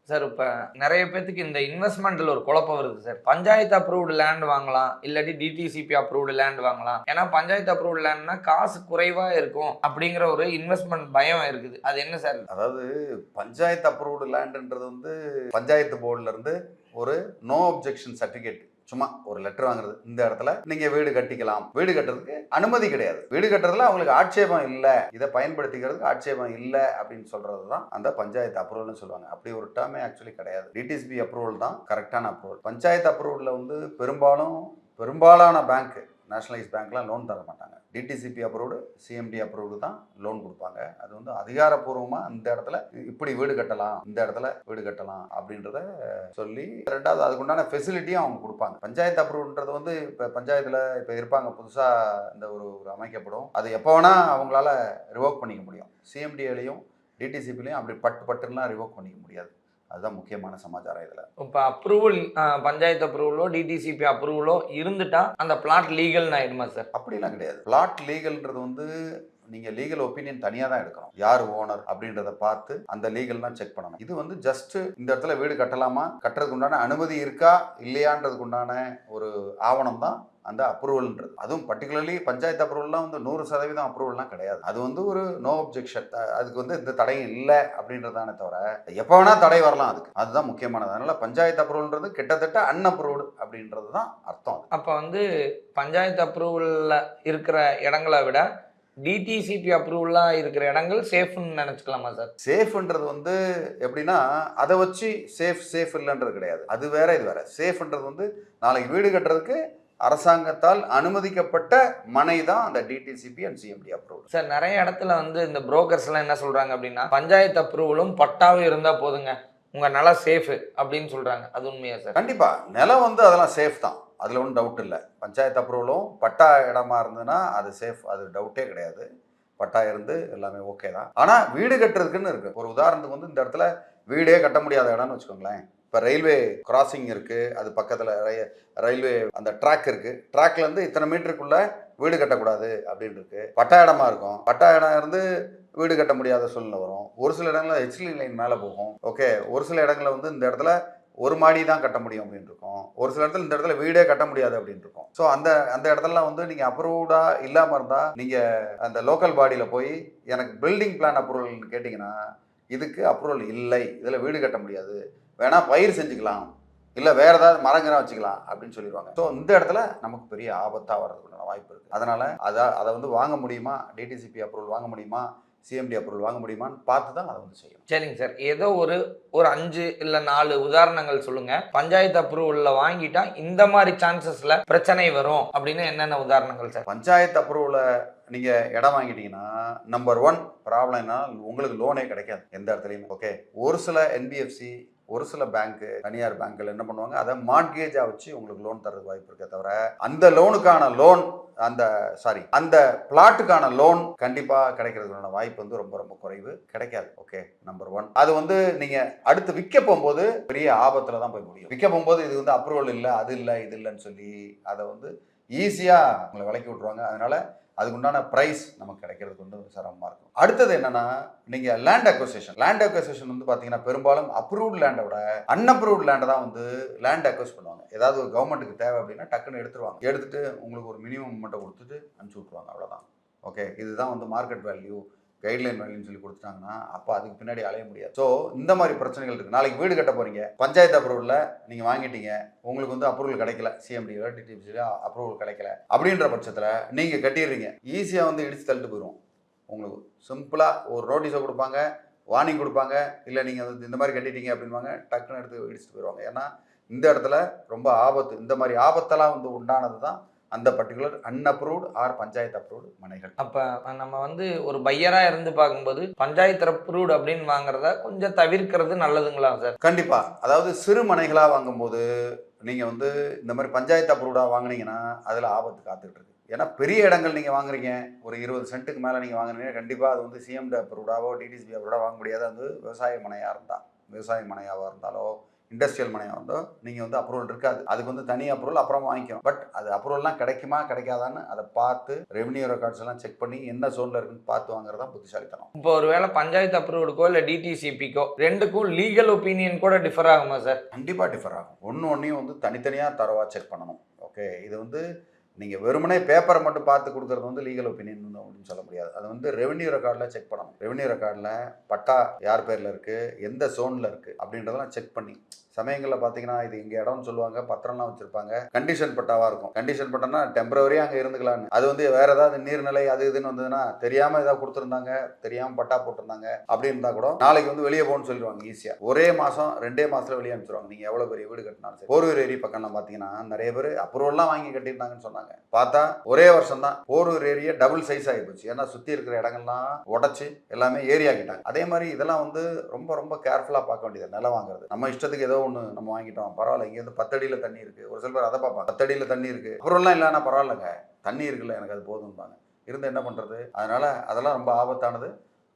Sir இப்ப நெறைய பேத்துக்கு இந்த இன்வெஸ்ட்மெண்ட்ல ஒரு குழப்பம் வருது சார். பஞ்சாயத்து அப்ரூவ்டு லேண்ட் வாங்கலாம். இல்லாட்டி டிடிசிபி அப்ரூவ்டு லேண்ட் வாங்கலாம். ஏன்னா பஞ்சாயத்து அப்ரூவ்டு லேண்ட்னா காசு குறைவா இருக்கும் அப்படிங்கிற ஒரு இன்வெஸ்ட்மெண்ட் பயம் இருக்குது. அது என்ன சார்? அதாவது பஞ்சாயத்து அப்ரூவ்டு லேண்டுன்றது வந்து பஞ்சாயத்து போர்டுல இருந்து ஒரு நோ அப்ஜெக்ஷன் சர்டிபிகேட், சும்மா ஒரு லெட்டர் வாங்குறது. இந்த இடத்துல நீங்க வீடு கட்டிக்கலாம். வீடு கட்டுறதுக்கு அனுமதி கிடையாது. வீடு கட்டுறதுல அவங்களுக்கு ஆட்சேபம் இல்ல, இதை பயன்படுத்திக்கிறதுக்கு ஆட்சேபம் இல்ல அப்படின்னு சொல்றது தான் அந்த பஞ்சாயத்து அப்ரூவல்னு சொல்லுவாங்க. அப்படி ஒரு டேர்மே ஆக்சுவலி கிடையாது. டிடிசிபி அப்ரூவல் தான் கரெக்டான அப்ரூவல். பஞ்சாயத்து அப்ரூவல்ல வந்து பெரும்பாலான பேங்க், நேஷனலைஸ் பேங்க்லாம் லோன் தர மாட்டாங்க. டிடிசிபி அப்ரூவ்டு, சிஎம்டி அப்ரூவ்டு தான் லோன் கொடுப்பாங்க. அது வந்து அதிகாரப்பூர்வமாக இந்த இடத்துல இப்படி வீடு கட்டலாம், இந்த இடத்துல வீடு கட்டலாம் அப்படின்றத சொல்லி, ரெண்டாவது அதுக்குண்டான ஃபெசிலிட்டியும் அவங்க கொடுப்பாங்க. பஞ்சாயத்து அப்ரூவ்ன்றது வந்து இப்போ பஞ்சாயத்தில் இப்போ இருப்பாங்க, புதுசாக இந்த ஒரு அமைக்கப்படும். அது எப்போ வேணால் அவங்களால ரிவோக் பண்ணிக்க முடியும். சிஎம்டிஏலையும் டிடிசிபிலையும் அப்படி பட்டுலாம் ரிவோக் பண்ணிக்க முடியாது. அதுதான் முக்கியமான சமாச்சாரம் இதில். இப்போ அப்ரூவல் பஞ்சாயத்து அப்ரூவலோ டிடிசிபி அப்ரூவலோ இருந்துட்டா அந்த பிளாட் லீகல்னு ஆயிடுமா சார்? அப்படிலாம் கிடையாது. பிளாட் லீகல்ன்றது வந்து நீங்கள் லீகல் ஒப்பீனியன் தனியாக தான் எடுக்கணும். யார் ஓனர் அப்படின்றத பார்த்து அந்த லீகல்லாம் செக் பண்ணணும். இது வந்து ஜஸ்ட் இந்த இடத்துல வீடு கட்டலாமா, கட்டுறதுக்கு உண்டான அனுமதி இருக்கா இல்லையான்றதுக்கு உண்டான ஒரு ஆவணம் தான் அந்த அப்ரூவல்ன்றது. அதுவும் பர்டிகுலர்லி பஞ்சாயத்து அப்ரூவல்லாம் வந்து 100% அப்ரூவல்லாம் கிடையாது. அது வந்து ஒரு நோ அப்ஜெக்ஷன், அதுக்கு வந்து இந்த தடையும் இல்லை அப்படின்றதானே தவிர எப்போ வேணா தடை வரலாம். அதுதான் முக்கியமானது. அதனால பஞ்சாயத்து அப்ரூவல்ன்றது கிட்டத்தட்ட அன்அப்ரூவ்டு அப்படின்றது தான் அர்த்தம். அப்போ வந்து பஞ்சாயத்து அப்ரூவல்ல இருக்கிற இடங்களை விட டிடிசிபி அப்ரூவலாக இருக்கிற இடங்கள் சேஃப்னு நினச்சிக்கலாமா சார்? சேஃப்ன்றது வந்து எப்படின்னா, அதை வச்சு சேஃப் இல்லைன்றது கிடையாது. அது வேற, இது வேற. சேஃப்ன்றது வந்து நாளைக்கு வீடு கட்டுறதுக்கு அரசாங்கத்தால் அனுமதிக்கப்பட்ட மனை தான் அந்த DTCP and CMD approval. Sir நிறைய இடத்துல வந்து இந்த புரோக்கர்ஸ்லாம் என்ன சொல்கிறாங்க அப்படின்னா, பஞ்சாயத்து அப்ரூவலும் பட்டாவும் இருந்தால் போதுங்க, உங்கள் நிலம் சேஃபு அப்படின்னு சொல்கிறாங்க. அது உண்மையா சார்? கண்டிப்பாக நிலம் வந்து அதெல்லாம் சேஃப் தான், அதில் ஒன்றும் டவுட் இல்லை. பஞ்சாயத்து அப்ரூவலும் பட்டா இடமா இருந்ததுன்னா அது சேஃப், அது டவுட்டே கிடையாது. பட்டா இருந்து எல்லாமே ஓகே தான். ஆனால் வீடு கட்டுறதுக்குன்னு இருக்குது. ஒரு உதாரணத்துக்கு வந்து இந்த இடத்துல வீடே கட்ட முடியாத இடம்னு வச்சுக்கோங்களேன். இப்போ ரயில்வே கிராசிங் இருக்குது, அது பக்கத்தில் ரயில்வே அந்த ட்ராக் இருக்குது. ட்ராக்லேருந்து இத்தனை மீட்டருக்குள்ளே வீடு கட்டக்கூடாது அப்படின்னு இருக்குது. பட்டா இடமா இருக்கும். பட்டா இடம் இருந்து வீடு கட்ட முடியாத சூழ்நிலை வரும். ஒரு சில இடங்களில் ஹெச்டி லைன் மேலே போகும். ஓகே, ஒரு சில இடங்களில் வந்து இந்த இடத்துல ஒரு மாடி தான் கட்ட முடியும் அப்படின்னு இருக்கும். ஒரு சில இடத்துல இந்த இடத்துல வீடே கட்ட முடியாது அப்படின்னு இருக்கும். ஸோ அந்த இடத்துலலாம் வந்து நீங்கள் அப்ரூவ்டா இல்லாமல் இருந்தால் நீங்கள் அந்த லோக்கல் பாடியில் போய் எனக்கு பில்டிங் பிளான் அப்ரூவல்னு கேட்டிங்கன்னா, இதுக்கு அப்ரூவல் இல்லை, இதில் வீடு கட்ட முடியாது, வேணா பயிர் செஞ்சுக்கலாம், இல்லை வேற ஏதாவது மரங்கரம் வச்சுக்கலாம் அப்படின்னு சொல்லிடுவாங்க. ஸோ இந்த இடத்துல நமக்கு பெரிய ஆபத்தாக வர்றதுக்கான வாய்ப்பு இருக்குது. அதனால அதை வந்து வாங்க முடியுமா, டிடிசிபி அப்ரூவல் வாங்க முடியுமா, சிஎம்டி அப்ரூவல் வாங்க முடியுமான்னு பார்த்து தான் அதை வந்து செய்யணும். சரிங்க சார். ஏதோ ஒரு 5 இல்லை 4 உதாரணங்கள் சொல்லுங்க. பஞ்சாயத்து அப்ரூவல்ல வாங்கிட்டா இந்த மாதிரி சான்சஸ்ல பிரச்சனை வரும் அப்படின்னு என்னென்ன உதாரணங்கள் சார்? பஞ்சாயத்து அப்ரூவல நீங்க இடம் வாங்கிட்டீங்கன்னா, நம்பர் 1 ப்ராப்ளம் என்ன, உங்களுக்கு லோனே கிடைக்காது எந்த இடத்துலையுமே. ஓகே, ஒரு சில என்பிஎஃப்சி, ஒரு சில பேங்க்கு, தனியார் பேங்க்கள் என்ன பண்ணுவாங்க, அதை மார்ட்கேஜா வச்சு உங்களுக்கு லோன் தரது வாய்ப்பு இருக்கே தவிர, அந்த லோனுக்கான லோன் அந்த பிளாட்டுக்கான லோன் கண்டிப்பா கிடைக்கிறதுக்கான வாய்ப்பு வந்து ரொம்ப ரொம்ப குறைவு, கிடைக்காது. Okay, number 1. அது வந்து நீங்க அடுத்து விற்க போகும்போது பெரிய ஆபத்துல தான் போய் முடியும். விற்க போகும்போது இது வந்து அப்ரூவல் இல்லை, அது இல்லை, இது இல்லைன்னு சொல்லி அதை வந்து ஈஸியா உங்களை விலக்கி விட்டுருவாங்க. அதனால அதுக்குண்டான ப்ரைஸ் நமக்கு கிடைக்கிறதுக்கு வந்து சிரமமாக இருக்கும். அடுத்தது என்னன்னா, நீங்கள் லேண்ட் அக்வசிஷன் வந்து பார்த்தீங்கன்னா பெரும்பாலும் அப்ரூவ்ட் லேண்டை விட அன்அப்ரூவ்ட் லேண்டை தான் வந்து லேண்ட் அக்வஸ் பண்ணுவாங்க. ஏதாவது ஒரு கவர்மெண்ட்டுக்கு தேவை அப்படின்னா டக்குன்னு எடுத்துட்டு உங்களுக்கு ஒரு மினிமம் மட்டும் கொடுத்துட்டு அனுப்பிச்சி விட்ருவாங்க, அவ்வளோதான். ஓகே, இதுதான் வந்து மார்க்கெட் வேல்யூ, கைட்லைன் வேல்யூன்னு சொல்லி கொடுத்துட்டாங்கன்னா அப்போ அதுக்கு பின்னாடி அலைய முடியாது. ஸோ இந்த மாதிரி பிரச்சனைகள் இருக்குது. நாளைக்கு வீடு கட்ட போகிறீங்க, பஞ்சாயத்து அப்ரூவலில் நீங்கள் வாங்கிட்டீங்க, உங்களுக்கு வந்து அப்ரூவல் கிடைக்கல, சிஎம்டியில் டிடிசியில் அப்ரூவல் கிடைக்கல அப்படின்ற பட்சத்தில் நீங்கள் கட்டிடுறீங்க, ஈஸியாக வந்து இடிச்சு தள்ளிட்டு போயிடும். உங்களுக்கு சிம்பிளாக ஒரு நோட்டீஸை கொடுப்பாங்க, வார்னிங் கொடுப்பாங்க, இல்லை நீங்கள் வந்து இந்த மாதிரி கட்டிட்டீங்க அப்படின்வாங்க, டக்குன்னு எடுத்து இடிச்சுட்டு போயிடுவாங்க. ஏன்னா இந்த இடத்துல ரொம்ப ஆபத்து, இந்த மாதிரி ஆபத்தெல்லாம் வந்து உண்டானது தான் அந்த particular unapproved or panchayat approved மனைகள். அப்போ நம்ம வந்து ஒரு பையரா இருந்து பார்க்கும்போது பஞ்சாயத்து அப்ரூவ்டு அப்படின்னு வாங்குறத கொஞ்சம் தவிர்க்கிறது நல்லதுங்களா சார்? கண்டிப்பா. அதாவது சிறு மனைகளாக வாங்கும்போது நீங்கள் வந்து இந்த மாதிரி பஞ்சாயத்து அப்ரூவ்டாக வாங்கினீங்கன்னா அதில் ஆபத்து காத்துக்கிட்டு இருக்கு. ஏன்னா பெரிய இடங்கள் நீங்கள் வாங்குறீங்க, ஒரு 20 சென்ட்டுக்கு மேலே நீங்கள் வாங்குறீங்க, கண்டிப்பாக அது வந்து சிஎம்டி அப்ரூவ்டாவோ டிடிசிபி அப்ரூவ்டாக வாங்க முடியாது. அது விவசாய மனையாக இருந்தால், விவசாய மனையாக இருந்தாலோ இண்டஸ்ட்ரியல் மனையாக இருந்தோ நீங்கள் வந்து அப்ரூவல் இருக்காது. அதுக்கு வந்து தனி அப்ரூவல் அப்புறமா வாங்கிக்கணும். பட் அது அப்ரூவல்லாம் கிடைக்குமா கிடைக்காதான்னு அதை பார்த்து ரெவன்யூ ரெக்கார்ட்ஸ் எல்லாம் செக் பண்ணி என்ன ஜோனில் இருக்குன்னு பார்த்து வாங்குறது தான் புத்திசாலித்தனம். இப்போ ஒருவேளை பஞ்சாயத்து அப்ரூவ்டுக்கோ இல்லை டிடிசிபிக்கோ ரெண்டுக்கும் லீகல் ஒப்பீனியன் கூட டிஃபர் ஆகுமா சார்? கண்டிப்பாக டிஃபர் ஆகும். ஒன்றையும் வந்து தனித்தனியாக தரவாக செக் பண்ணணும். ஓகே, இது வந்து நீங்கள் வெறுமனே பேப்பரை மட்டும் பார்த்து கொடுக்குறது வந்து லீகல் ஒப்பீனியன் அப்படின்னு சொல்ல முடியாது. அது வந்து ரெவன்யூ ரெக்கார்டில் செக் பண்ணணும். ரெவன்யூ ரெக்கார்டில் பட்டா யார் பேரில் இருக்குது, எந்த ஜோனில் இருக்குது அப்படின்றதெல்லாம் செக் பண்ணி, சமயங்களில் பார்த்தீங்கன்னா இது இங்கே இடம்னு சொல்லுவாங்க, பத்திரம்லாம் வச்சுருப்பாங்க, கண்டிஷன் பட்டாவாக இருக்கும். கண்டிஷன் பட்டனா டெம்பரவரியாக அங்கே இருந்துக்கலான்னு, அது வந்து வேறு ஏதாவது நீர்நிலை அது இதுன்னு வந்ததுன்னா தெரியாமல் ஏதாவது கொடுத்துருந்தாங்க, தெரியாமல் பட்டா போட்டிருந்தாங்க அப்படி இருந்தால் கூட நாளைக்கு வந்து வெளியே போகணும்னு சொல்லிடுவாங்க ஈஸியாக. ஒரே மாதம் 2 மாதத்தில் வெளியே அனுப்பிச்சிடுவாங்க. நீங்கள் எவ்வளோ பெரிய வீடு கட்டினாலும் சரி. போரூர் ஏரி பக்கம்லாம் பார்த்தீங்கன்னா நிறைய பேர் அப்ரூவல்லாம் வாங்கி கட்டியிருந்தாங்கன்னு சொன்னாங்க. பார்த்தா ஒரே வருஷம் தான் போரூர் ஏரியா டபுள் சைஸ் ஆகி போச்சு. ஏன்னா சுற்றி இருக்கிற இடங்கள்லாம் உடச்சி எல்லாமே ஏரியாக்கிட்டாங்க. அதே மாதிரி இதெல்லாம் வந்து ரொம்ப ரொம்ப கேர்ஃபுல்லாக பார்க்க வேண்டியது. நிலம் வாங்குறது நம்ம இஷ்டத்துக்கு ஏதோ ஒன்று நம்ம வாங்கிட்டோம், பரவாயில்ல, இங்கேருந்து 10 அடியில் தண்ணி இருக்குது, ஒரு சில பேர் அதை பார்ப்பாங்க, 10 அடியில் தண்ணி இருக்குது, அப்புறம்லாம் இல்லைன்னா பரவாயில்லைங்க, தண்ணி இருக்குல்ல எனக்கு அது போதும்பாங்க, இருந்து என்ன பண்ணுறது. அதனால் அதெல்லாம் ரொம்ப ஆபத்தானது.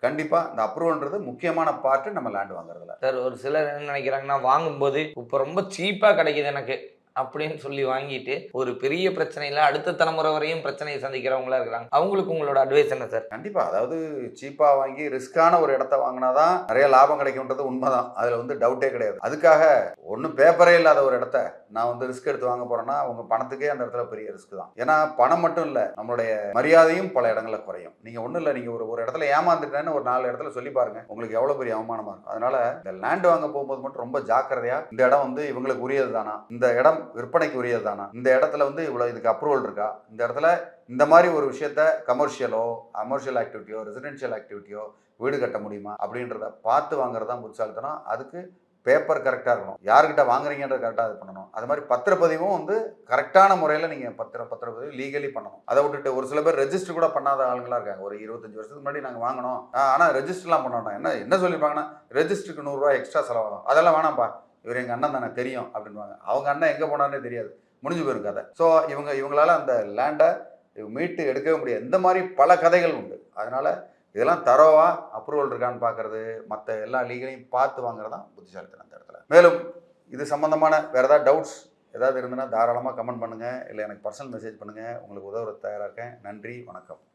கண்டிப்பாக இந்த அப்ரூவல்ன்றது முக்கியமான பார்ட்டு நம்ம லேண்ட் வாங்குறதுல. சார் ஒரு சிலர் என்ன நினைக்கிறாங்கன்னா, வாங்கும்போது இப்போ ரொம்ப சீப்பாக கிடைக்குது எனக்கு அப்படின்னு சொல்லி வாங்கிட்டு ஒரு பெரிய பிரச்சனையில் அடுத்த தலைமுறை வரையும் பிரச்சனையை சந்திக்கிறவங்களா இருக்கிறாங்க. அவங்களுக்கு உங்களோட அட்வைஸ் என்ன சார்? கண்டிப்பாக, அதாவது சீப்பாக வாங்கி ரிஸ்க்கான ஒரு இடத்த வாங்கினா தான் நிறைய லாபம் கிடைக்கும்ன்றது உண்மைதான். அதில் வந்து டவுட்டே கிடையாது. அதுக்காக ஒன்றும் பேப்பரே இல்லாத ஒரு இடத்த நான் வந்து ரிஸ்க் எடுத்து வாங்க போகிறேன்னா உங்கள் பணத்துக்கே அந்த இடத்துல பெரிய ரிஸ்க் தான். ஏன்னா பணம் மட்டும் இல்லை, நம்மளுடைய மரியாதையும் பல இடங்களில் குறையும். நீங்கள் ஒன்றும் இல்லை, நீங்கள் ஒரு இடத்துல ஏமாந்துட்டேன்னு ஒரு 4 இடத்துல சொல்லி பாருங்கள், உங்களுக்கு எவ்வளோ பெரிய அவமானமாக இருக்கும். அதனால் இந்த லேண்ட் வாங்க போகும்போது மட்டும் ரொம்ப ஜாக்கிரதையாக, இந்த இடம் வந்து இவங்களுக்கு உரியது தானா, இந்த இடம் விற்பனைக்கு உரியது தானா, இந்த இடத்துல வந்து இவ்வளோ இதுக்கு அப்ரூவல் இருக்கா, இந்த இடத்துல இந்த மாதிரி ஒரு விஷயத்த கமர்ஷியல் ஆக்டிவிட்டியோ ரெசிடென்ஷியல் ஆக்டிவிட்டியோ வீடு கட்ட முடியுமா அப்படின்றத பார்த்து வாங்குறது தான் புத்திசாலித்தனம். அதுக்கு பேப்பர் கரெக்டாக இருக்கணும், யார்கிட்ட வாங்குறீங்கன்றது கரெக்டாக இது பண்ணணும். அது மாதிரி பத்திரப்பதிவும் வந்து கரெக்டான முறையில் நீங்கள் பத்திரப்பதிவு லீகலி பண்ணணும். அதை விட்டுட்டு ஒரு சில பேர் ரெஜிஸ்டர் கூட பண்ணாத ஆளுங்களாக இருக்காங்க. ஒரு 25 வருஷத்துக்கு முன்னாடி நாங்கள் வாங்கினோம், ஆனால் ரெஜிஸ்டர்லாம் பண்ண மாட்டோம். என்ன சொல்லியிருப்பாங்கன்னா, ரெஜிஸ்டருக்கு 100 ரூபா எக்ஸ்ட்ரா செலவாகும், அதெல்லாம் வேணாம்ப்பா, இவர் எங்கள் அண்ணன் தானே தெரியும் அப்படின்வாங்க. அவங்க அண்ணன் எங்கே போனானே தெரியாது, முடிஞ்சு போயிரும் கதை. ஸோ இவங்களால அந்த லேண்டை மீட்டு எடுக்கவே முடியாது. இந்த மாதிரி பல கதைகள் உண்டு. அதனால் இதெல்லாம் தரோவா அப்ரூவல் இருக்கான்னு பார்க்குறது, மற்ற எல்லா லீகலையும் பார்த்து வாங்குறது தான் புத்திசாலித்தனம் அந்த இடத்துல. மேலும் இது சம்மந்தமான வேறு ஏதாவது டவுட்ஸ் ஏதாவது இருந்ததுன்னா தாராளமாக கமெண்ட் பண்ணுங்கள், இல்லை எனக்கு பர்சனல் மெசேஜ் பண்ணுங்கள். உங்களுக்கு உதவுறது தயாராக இருக்கேன். நன்றி, வணக்கம்.